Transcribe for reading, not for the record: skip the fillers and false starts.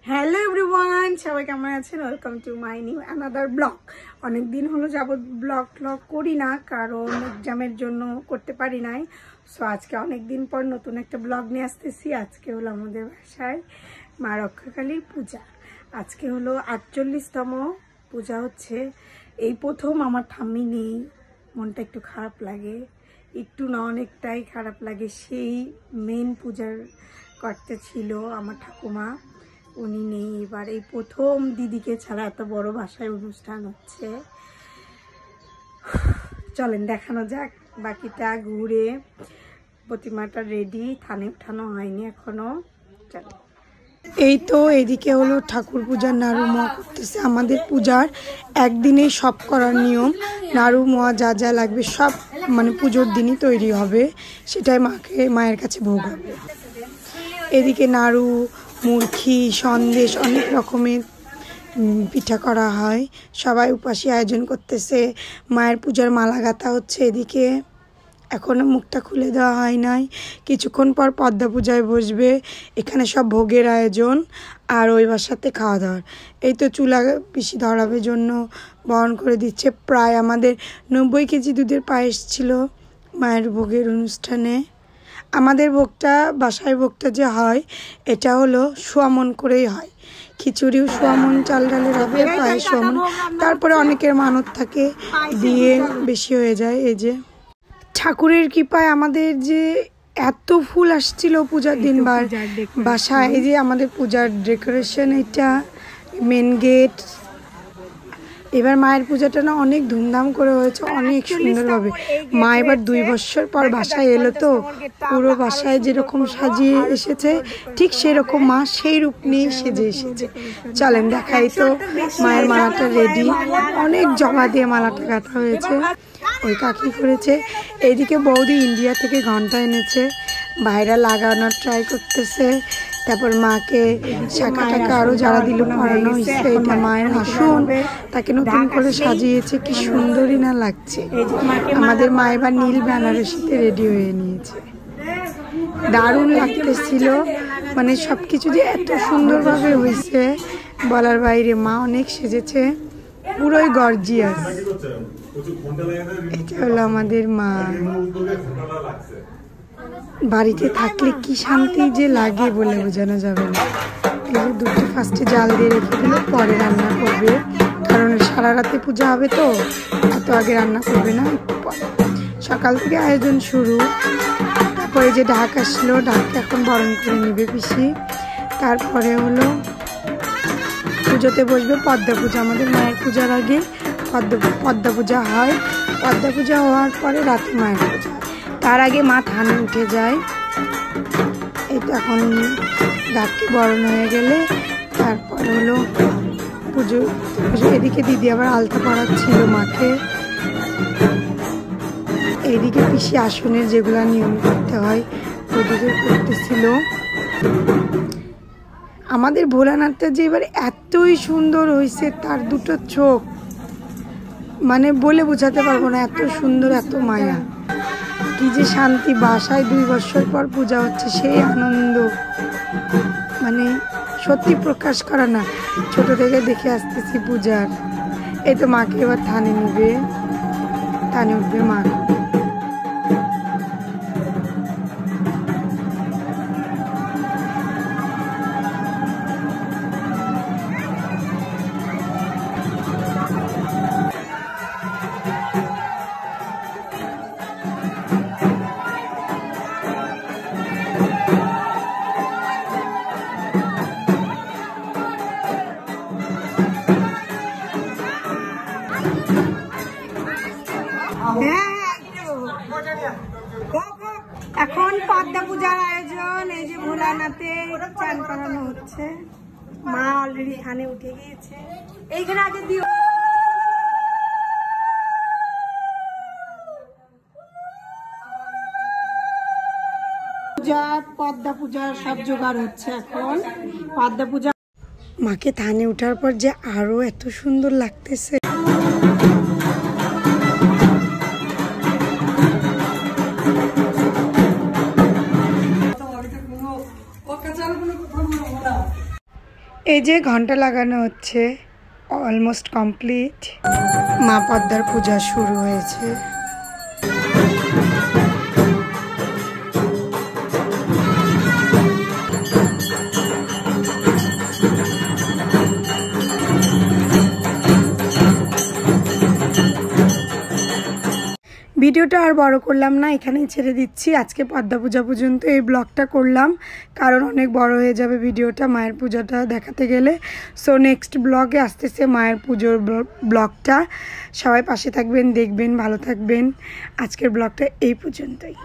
Hello everyone, সবাই কেমন আছেন? Welcome to my new another blog. অনেক দিন হলো যাবত ব্লগ করি না, কারণ এক্সামের জন্য করতে পারি নাই। সো আজকে অনেক দিন পর নতুন একটা ব্লগ নিয়ে আসতেছি। আজকে হলো আমাদের বাসায় মা রক্ষাকালীর পূজা। আজকে হলো 48তম পূজা হচ্ছে। এই প্রথম আমার ঠাম্মি নেই, মনটা একটু খারাপ লাগে, একটু না অনেকটাই খারাপ লাগে। সেই মেন পূজার করতে ছিল আমার ঠাকুমা, উনি নেই। এবার এই প্রথম দিদিকে ছাড়া এত বড় বাসায় অনুষ্ঠান হচ্ছে। চলেন দেখানো যাক বাকিটা ঘুরে। প্রতিমাটা রেডি, থানে উঠানো হয়নি এখনো। চলো, এই তো এদিকে হলো ঠাকুর পূজার নাড়ু মোয়া করতেছে। আমাদের পূজার একদিনেই সব করার নিয়ম। নাড়ু মোয়া যা যা লাগবে সব মানে পুজোর দিনই তৈরি হবে, সেটাই মায়ের কাছে ভোগ হবে। এদিকে নাড়ু, মুরখি, সন্দেশ, অনেক রকমের পিঠা করা হয়। সবাই উপাসী আয়োজন করতেছে। মায়ের পূজার মালা গাঁথা হচ্ছে এদিকে। এখনও মুখটা খুলে দেওয়া হয় নাই, কিছুক্ষণ পর পদ্মা পূজায় বসবে। এখানে সব ভোগের আয়োজন আর ওই বাসাতে খাওয়া দাওয়ার। এই তো চুলা পিসি ধরাবে জন্য বহন করে দিচ্ছে। প্রায় আমাদের 90 কেজি দুধের পায়েস ছিল মায়ের ভোগের অনুষ্ঠানে। আমাদের ভোগটা, বাসায় ভোগটা যে হয়, এটা হলো সোয়ামন করেই হয়। খিচুড়িও সোয়ামন চাল ডালের হবে, পায়েস সোয়ামন। তারপরে অনেকের মানত থাকে, দিয়ে বেশি হয়ে যায়। এই যে ঠাকুরের কৃপায় আমাদের যে এত ফুল আসছিল পূজার দিন বাসায়। এই যে আমাদের পূজার ডেকোরেশন, এটা মেন গেট। এবার মায়ের পূজাটা না অনেক ধুমধাম করে হয়েছে, অনেক সুন্দরভাবে। মা এবার 2 বছর পর বাসায় এলো, তো পুরো বাসায় যেরকম সাজিয়ে এসেছে ঠিক সেরকম মা সেই রূপ নিয়ে সেজে এসেছে। চলেন দেখাই তো। মায়ের মালাটা রেডি, অনেক জমা দিয়ে মালাটা গাঁথা হয়েছে। ওই কাকি করেছে। এইদিকে বৌদি ইন্ডিয়া থেকে ঘন্টা এনেছে, বাইরে লাগানোর ট্রাই করতেছে। তারপর মাকে শাখা টাকা আরও যারা দিল পরানো হয়েছে। এটা মায়ের আসন, তাকে নতুন করে সাজিয়েছে, কি সুন্দরই না লাগছে। আমাদের মা এবার নীল বেনারসিতে রেডি হয়ে নিয়েছে, দারুণ লাগতেছিল। মানে সব কিছু যে এত সুন্দরভাবে হয়েছে বলার বাইরে। মা অনেক সেজেছে, পুরোই গর্জিয়াস। এটা হলো আমাদের মা। বাড়িতে থাকলে কি শান্তি যে লাগে বলে বোঝানো যাবে না। এই যে দুধটা ফার্স্টে জাল দিয়ে রেখে দিল, পরে রান্না করবে, কারণ সারা রাতে পূজা হবে তো এত আগে রান্না করবে না, একটু পরে। সকাল থেকে আয়োজন শুরু। তারপরে যে ঢাক আসলো, ঢাকটা এখন বরণ করে নিবে পিসি। তারপরে হলো পুজোতে বসবে পদ্মা পূজা। আমাদের মায়ের পূজার আগে পদ্মা পূজা হয়। পদ্মা পূজা হওয়ার পরে রাতে মায়ের পূজা। তার আগে মা থানে উঠে যায়। এটা এখন ডাককে বরণ হয়ে গেলে তারপর হলো পুজো। এদিকে দিদি আবার আলতা পরাচ্ছিল মাকে। এইদিকে পিসি আসনের যেগুলা নিয়ম করতে হয় ওদিকে করতেছিল। আমাদের ভোলানাথটা যে এবার এতই সুন্দর হয়েছে, তার দুটো চোখ মানে বলে বোঝাতে পারবো না, এত সুন্দর, এত মায়া, কি যে শান্তি। বাসায় 2 বছর পর পূজা হচ্ছে, সেই আনন্দ মানে সত্যি প্রকাশ করা না। ছোট থেকে দেখে আসতেছি পূজার। এই তো মাকে এবার থানে নিবে, থানে উঠবে মা। এখন পদ্মা পূজার আয়োজন। এই যে ভোলানাথে চান করানো হচ্ছে। মা অলরেডি থানে উঠে গিয়েছে। এইখানে আগে দিও। পদ্মা পূজার সব জোগাড় হচ্ছে এখন। পদ্মা পূজা মাকে থানে ওঠার পর যে আরো এত সুন্দর লাগতেছে। এই যে ঘন্টা লাগানো হচ্ছে, অলমোস্ট কমপ্লিট। মা পদ্মার পূজা শুরু হয়েছে। ভিডিওটা আর বড় করলাম না, এখানেই ছেড়ে দিচ্ছি। আজকে পদ্মা পূজা পর্যন্ত এই ব্লগটা করলাম, কারণ অনেক বড় হয়ে যাবে ভিডিওটা মায়ের পূজাটা দেখাতে গেলে। সো নেক্সট ব্লগে আসতেছে মায়ের পুজোর ব্লগটা। সবাই পাশে থাকবেন, দেখবেন, ভালো থাকবেন। আজকের ব্লগটা এই পর্যন্তই।